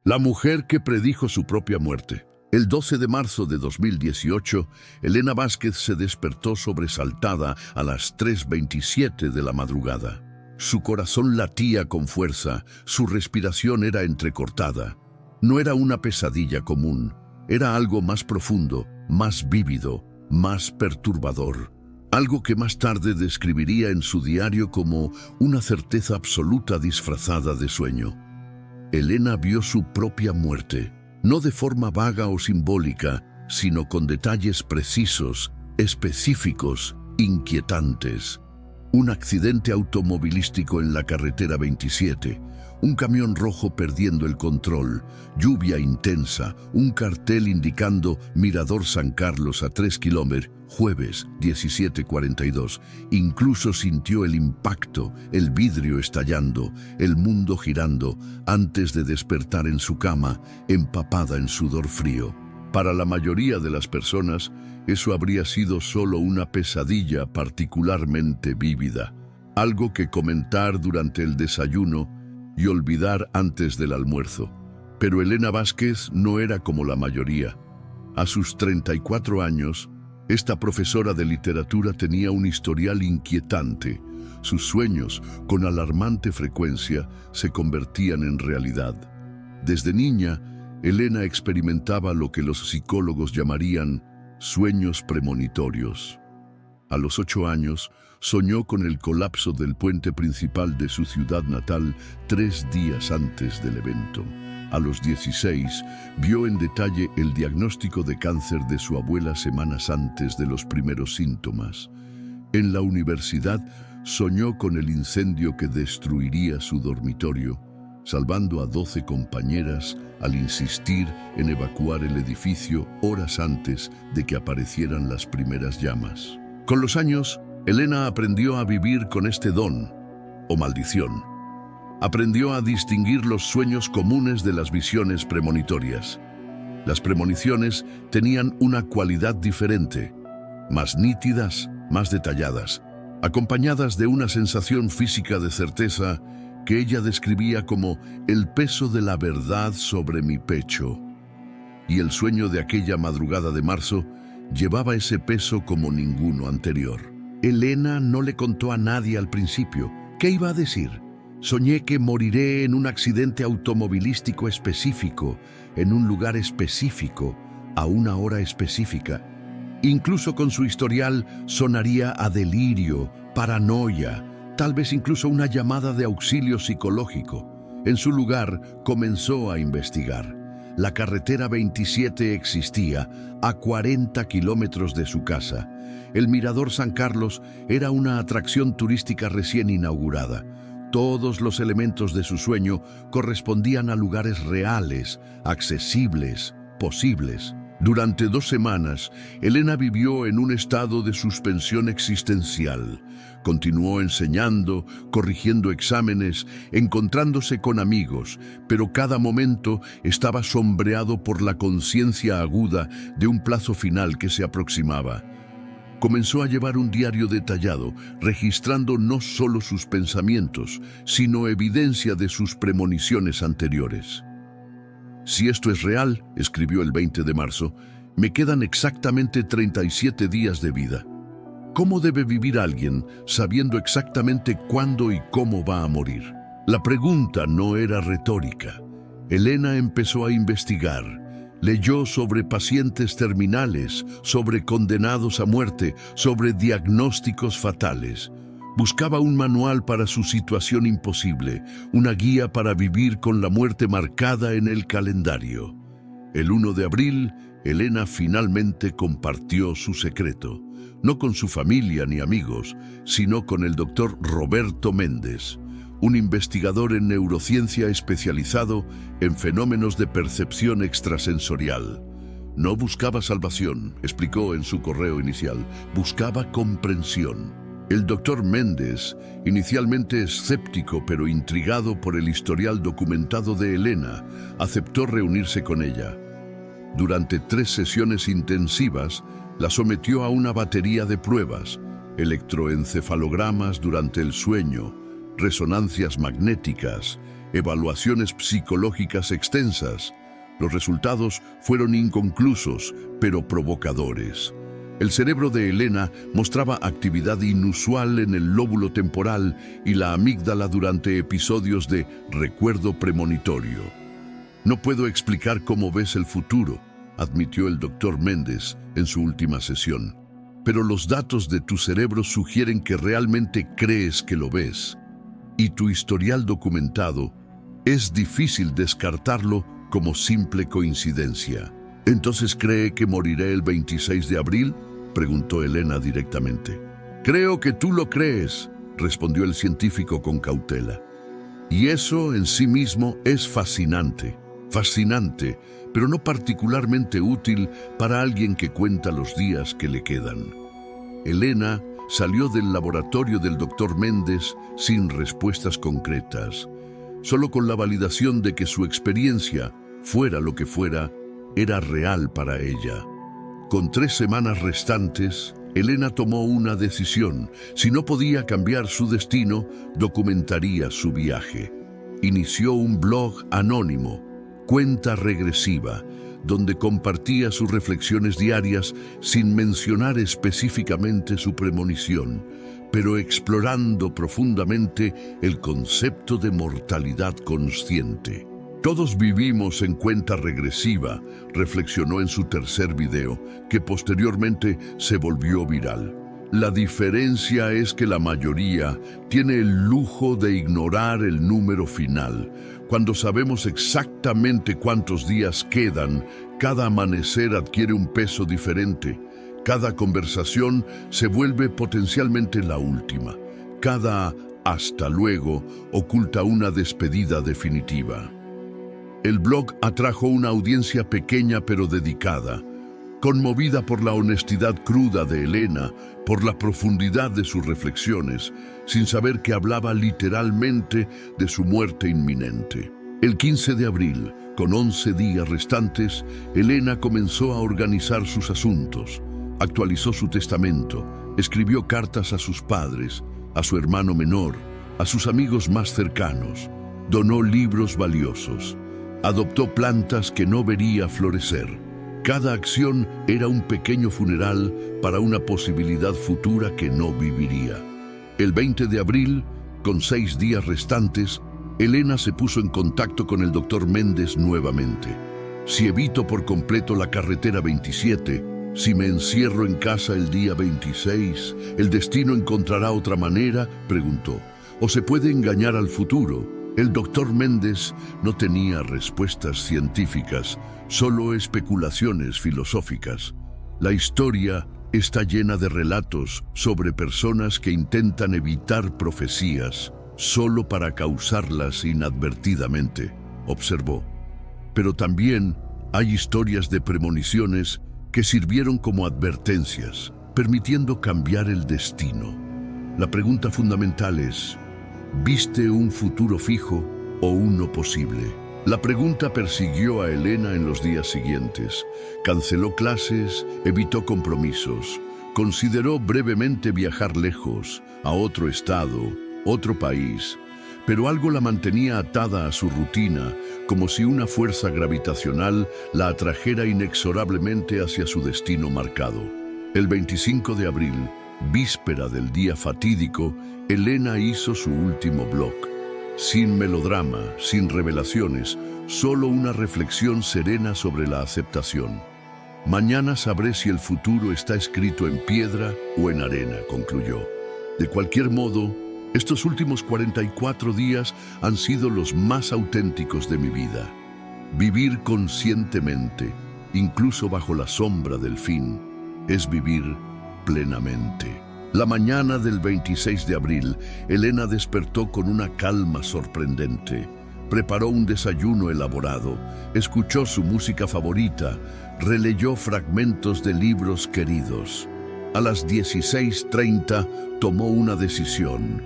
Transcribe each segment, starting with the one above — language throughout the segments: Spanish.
La mujer que predijo su propia muerte. El 12 de marzo de 2018, Elena Vázquez se despertó sobresaltada a las 3:27 de la madrugada. Su corazón latía con fuerza, su respiración era entrecortada. No era una pesadilla común, era algo más profundo, más vívido, más perturbador. Algo que más tarde describiría en su diario como una certeza absoluta disfrazada de sueño. Elena vio su propia muerte, no de forma vaga o simbólica, sino con detalles precisos, específicos, inquietantes. Un accidente automovilístico en la carretera 27, un camión rojo perdiendo el control, lluvia intensa, un cartel indicando Mirador San Carlos a 3 kilómetros, jueves 17:42. Incluso sintió el impacto, el vidrio estallando, el mundo girando, antes de despertar en su cama, empapada en sudor frío. Para la mayoría de las personas, eso habría sido solo una pesadilla particularmente vívida, algo que comentar durante el desayuno y olvidar antes del almuerzo. Pero Elena Vázquez no era como la mayoría. A sus 34 años, esta profesora de literatura tenía un historial inquietante. Sus sueños, con alarmante frecuencia, se convertían en realidad. Desde niña, Elena experimentaba lo que los psicólogos llamarían sueños premonitorios. A los 8 años, soñó con el colapso del puente principal de su ciudad natal 3 días antes del evento. A los 16, vio en detalle el diagnóstico de cáncer de su abuela semanas antes de los primeros síntomas. En la universidad, soñó con el incendio que destruiría su dormitorio, salvando a 12 compañeras al insistir en evacuar el edificio horas antes de que aparecieran las primeras llamas. Con los años, Elena aprendió a vivir con este don, o maldición. Aprendió a distinguir los sueños comunes de las visiones premonitorias. Las premoniciones tenían una cualidad diferente, más nítidas, más detalladas, acompañadas de una sensación física de certeza que ella describía como el peso de la verdad sobre mi pecho. Y el sueño de aquella madrugada de marzo llevaba ese peso como ninguno anterior. Elena no le contó a nadie al principio. ¿Qué iba a decir? Soñé que moriré en un accidente automovilístico específico, en un lugar específico, a una hora específica. Incluso con su historial sonaría a delirio, paranoia, tal vez incluso una llamada de auxilio psicológico. En su lugar, comenzó a investigar. La carretera 27 existía a 40 kilómetros de su casa. El Mirador San Carlos era una atracción turística recién inaugurada. Todos los elementos de su sueño correspondían a lugares reales, accesibles, posibles. Durante 2 semanas, Elena vivió en un estado de suspensión existencial. Continuó enseñando, corrigiendo exámenes, encontrándose con amigos, pero cada momento estaba sombreado por la conciencia aguda de un plazo final que se aproximaba. Comenzó a llevar un diario detallado, registrando no solo sus pensamientos, sino evidencia de sus premoniciones anteriores. Si esto es real, escribió el 20 de marzo, me quedan exactamente 37 días de vida. ¿Cómo debe vivir alguien sabiendo exactamente cuándo y cómo va a morir? La pregunta no era retórica. Elena empezó a investigar. Leyó sobre pacientes terminales, sobre condenados a muerte, sobre diagnósticos fatales. Buscaba un manual para su situación imposible, una guía para vivir con la muerte marcada en el calendario. El 1 de abril, Elena finalmente compartió su secreto, no con su familia ni amigos, sino con el doctor Roberto Méndez, un investigador en neurociencia especializado en fenómenos de percepción extrasensorial. No buscaba salvación, explicó en su correo inicial, buscaba comprensión. El doctor Méndez, inicialmente escéptico pero intrigado por el historial documentado de Elena, aceptó reunirse con ella. Durante 3 sesiones intensivas, la sometió a una batería de pruebas, electroencefalogramas durante el sueño, resonancias magnéticas, evaluaciones psicológicas extensas. Los resultados fueron inconclusos, pero provocadores. El cerebro de Elena mostraba actividad inusual en el lóbulo temporal y la amígdala durante episodios de recuerdo premonitorio. No puedo explicar cómo ves el futuro, admitió el doctor Méndez en su última sesión. Pero los datos de tu cerebro sugieren que realmente crees que lo ves. Y tu historial documentado es difícil descartarlo como simple coincidencia. ¿Entonces cree que moriré el 26 de abril? Preguntó Elena directamente. Creo que tú lo crees, respondió el científico con cautela. Y eso en sí mismo es fascinante, pero no particularmente útil para alguien que cuenta los días que le quedan. Elena salió del laboratorio del doctor Méndez sin respuestas concretas, solo con la validación de que su experiencia, fuera lo que fuera, era real para ella. Con 3 semanas restantes, Elena tomó una decisión. Si no podía cambiar su destino, documentaría su viaje. Inició un blog anónimo, Cuenta Regresiva, donde compartía sus reflexiones diarias sin mencionar específicamente su premonición, pero explorando profundamente el concepto de mortalidad consciente. Todos vivimos en cuenta regresiva, reflexionó en su tercer video, que posteriormente se volvió viral. La diferencia es que la mayoría tiene el lujo de ignorar el número final. Cuando sabemos exactamente cuántos días quedan, cada amanecer adquiere un peso diferente. Cada conversación se vuelve potencialmente la última. Cada hasta luego oculta una despedida definitiva. El blog atrajo una audiencia pequeña pero dedicada, conmovida por la honestidad cruda de Elena, por la profundidad de sus reflexiones, sin saber que hablaba literalmente de su muerte inminente. El 15 de abril, con 11 días restantes, Elena comenzó a organizar sus asuntos. Actualizó su testamento, escribió cartas a sus padres, a su hermano menor, a sus amigos más cercanos, donó libros valiosos. Adoptó plantas que no vería florecer. Cada acción era un pequeño funeral para una posibilidad futura que no viviría. El 20 de abril, con 6 días restantes, Elena se puso en contacto con el doctor Méndez nuevamente. Si evito por completo la carretera 27, si me encierro en casa el día 26, ¿el destino encontrará otra manera?, preguntó. ¿O se puede engañar al futuro? El doctor Méndez no tenía respuestas científicas, solo especulaciones filosóficas. La historia está llena de relatos sobre personas que intentan evitar profecías solo para causarlas inadvertidamente, observó. Pero también hay historias de premoniciones que sirvieron como advertencias, permitiendo cambiar el destino. La pregunta fundamental es: ¿viste un futuro fijo o uno posible? La pregunta persiguió a Elena en los días siguientes. Canceló clases, evitó compromisos, consideró brevemente viajar lejos, a otro estado, otro país, pero algo la mantenía atada a su rutina, como si una fuerza gravitacional la atrajera inexorablemente hacia su destino marcado. El 25 de abril, víspera del día fatídico, Elena hizo su último blog. Sin melodrama, sin revelaciones, solo una reflexión serena sobre la aceptación. Mañana sabré si el futuro está escrito en piedra o en arena, concluyó. De cualquier modo, estos últimos 44 días han sido los más auténticos de mi vida. Vivir conscientemente, incluso bajo la sombra del fin, es vivir plenamente. La mañana del 26 de abril, Elena despertó con una calma sorprendente. Preparó un desayuno elaborado, escuchó su música favorita, releyó fragmentos de libros queridos. A las 16:30 tomó una decisión.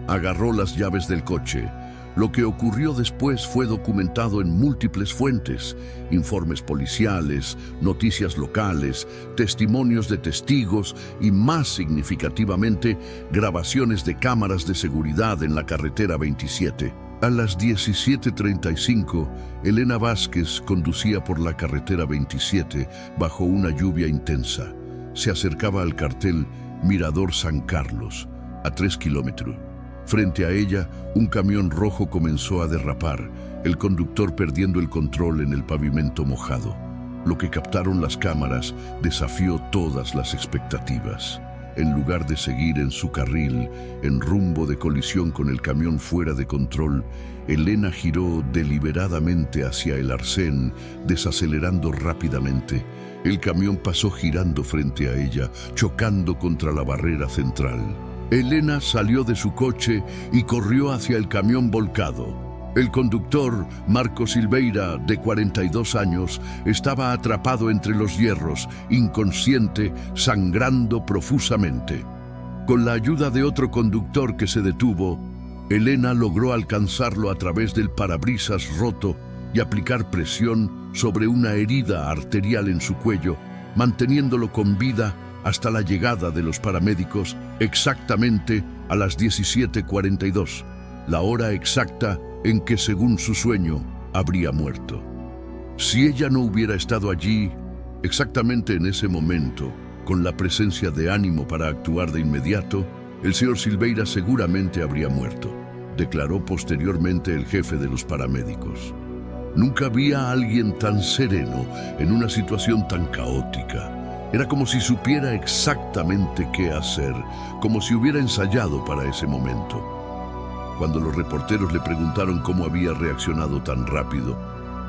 Agarró las llaves del coche. Lo que ocurrió después fue documentado en múltiples fuentes: informes policiales, noticias locales, testimonios de testigos y, más significativamente, grabaciones de cámaras de seguridad en la carretera 27. A las 17:35, Elena Vázquez conducía por la carretera 27 bajo una lluvia intensa. Se acercaba al cartel Mirador San Carlos, a 3 kilómetros. Frente a ella, un camión rojo comenzó a derrapar, el conductor perdiendo el control en el pavimento mojado. Lo que captaron las cámaras desafió todas las expectativas. En lugar de seguir en su carril, en rumbo de colisión con el camión fuera de control, Elena giró deliberadamente hacia el arcén, desacelerando rápidamente. El camión pasó girando frente a ella, chocando contra la barrera central. Elena salió de su coche y corrió hacia el camión volcado. El conductor, Marco Silveira, de 42 años, estaba atrapado entre los hierros, inconsciente, sangrando profusamente. Con la ayuda de otro conductor que se detuvo, Elena logró alcanzarlo a través del parabrisas roto y aplicar presión sobre una herida arterial en su cuello, manteniéndolo con vida hasta la llegada de los paramédicos exactamente a las 17:42, la hora exacta en que, según su sueño, habría muerto. Si ella no hubiera estado allí, exactamente en ese momento, con la presencia de ánimo para actuar de inmediato, el señor Silveira seguramente habría muerto, declaró posteriormente el jefe de los paramédicos. Nunca vi a alguien tan sereno en una situación tan caótica. Era como si supiera exactamente qué hacer, como si hubiera ensayado para ese momento. Cuando los reporteros le preguntaron cómo había reaccionado tan rápido,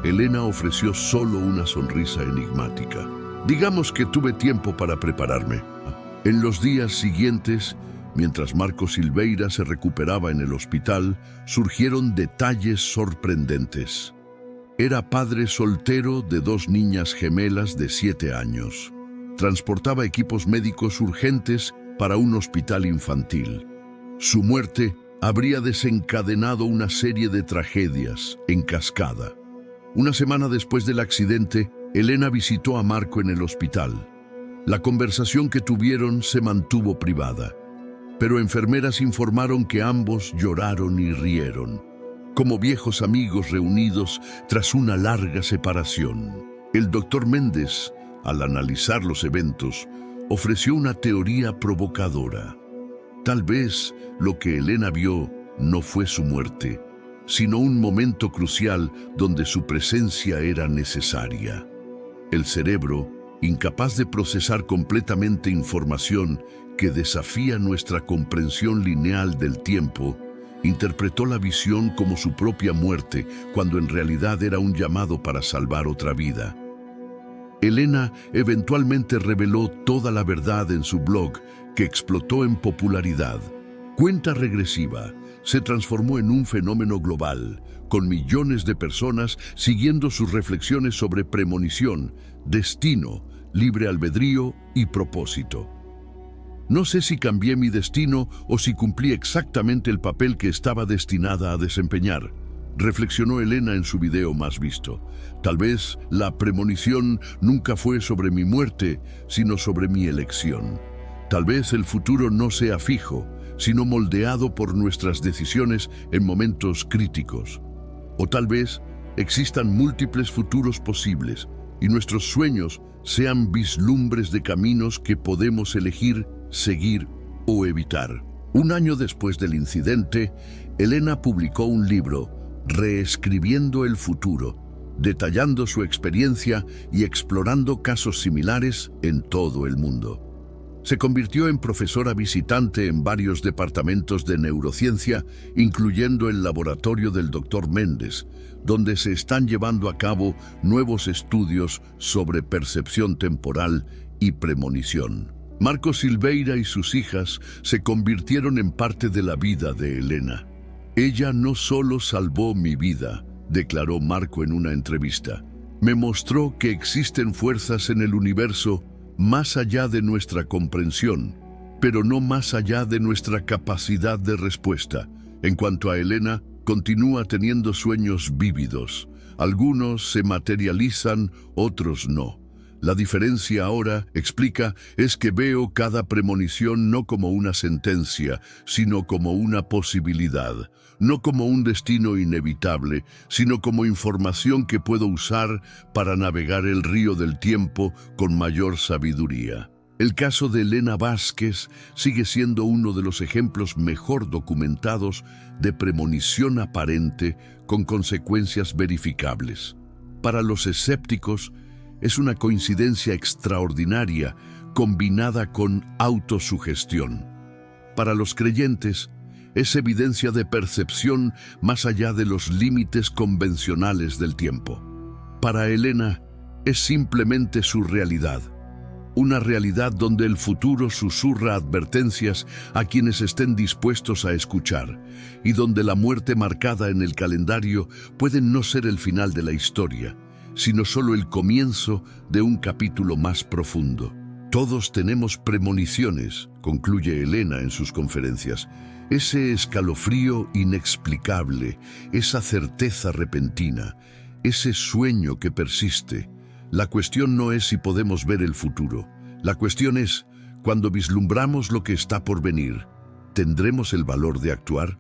Elena ofreció solo una sonrisa enigmática. Digamos que tuve tiempo para prepararme. En los días siguientes, mientras Marco Silveira se recuperaba en el hospital, surgieron detalles sorprendentes. Era padre soltero de 2 niñas gemelas de 7 años. Transportaba equipos médicos urgentes para un hospital infantil. Su muerte habría desencadenado una serie de tragedias en cascada. Una semana después del accidente, Elena visitó a Marco en el hospital. La conversación que tuvieron se mantuvo privada, pero enfermeras informaron que ambos lloraron y rieron, como viejos amigos reunidos tras una larga separación. El doctor Méndez, al analizar los eventos, ofreció una teoría provocadora. Tal vez lo que Elena vio no fue su muerte, sino un momento crucial donde su presencia era necesaria. El cerebro, incapaz de procesar completamente información que desafía nuestra comprensión lineal del tiempo, interpretó la visión como su propia muerte, cuando en realidad era un llamado para salvar otra vida. Elena eventualmente reveló toda la verdad en su blog, que explotó en popularidad. Cuenta regresiva se transformó en un fenómeno global, con millones de personas siguiendo sus reflexiones sobre premonición, destino, libre albedrío y propósito. No sé si cambié mi destino o si cumplí exactamente el papel que estaba destinada a desempeñar, reflexionó Elena en su video más visto. Tal vez la premonición nunca fue sobre mi muerte, sino sobre mi elección. Tal vez el futuro no sea fijo, sino moldeado por nuestras decisiones en momentos críticos. O tal vez existan múltiples futuros posibles y nuestros sueños sean vislumbres de caminos que podemos elegir, seguir o evitar. Un año después del incidente, Elena publicó un libro, Reescribiendo el futuro, detallando su experiencia y explorando casos similares en todo el mundo. Se convirtió en profesora visitante en varios departamentos de neurociencia, incluyendo el laboratorio del Dr. Méndez, donde se están llevando a cabo nuevos estudios sobre percepción temporal y premonición. Marco Silveira y sus hijas se convirtieron en parte de la vida de Elena. Ella no solo salvó mi vida, declaró Marco en una entrevista. Me mostró que existen fuerzas en el universo más allá de nuestra comprensión, pero no más allá de nuestra capacidad de respuesta. En cuanto a Elena, continúa teniendo sueños vívidos. Algunos se materializan, otros no. La diferencia ahora, explica, es que veo cada premonición no como una sentencia, sino como una posibilidad, no como un destino inevitable, sino como información que puedo usar para navegar el río del tiempo con mayor sabiduría. El caso de Elena Vázquez sigue siendo uno de los ejemplos mejor documentados de premonición aparente con consecuencias verificables. Para los escépticos, es una coincidencia extraordinaria combinada con autosugestión. Para los creyentes, es evidencia de percepción más allá de los límites convencionales del tiempo. Para Elena, es simplemente su realidad. Una realidad donde el futuro susurra advertencias a quienes estén dispuestos a escuchar, y donde la muerte marcada en el calendario puede no ser el final de la historia, sino solo el comienzo de un capítulo más profundo. Todos tenemos premoniciones, concluye Elena en sus conferencias. Ese escalofrío inexplicable, esa certeza repentina, ese sueño que persiste. La cuestión no es si podemos ver el futuro. La cuestión es, cuando vislumbramos lo que está por venir, ¿tendremos el valor de actuar?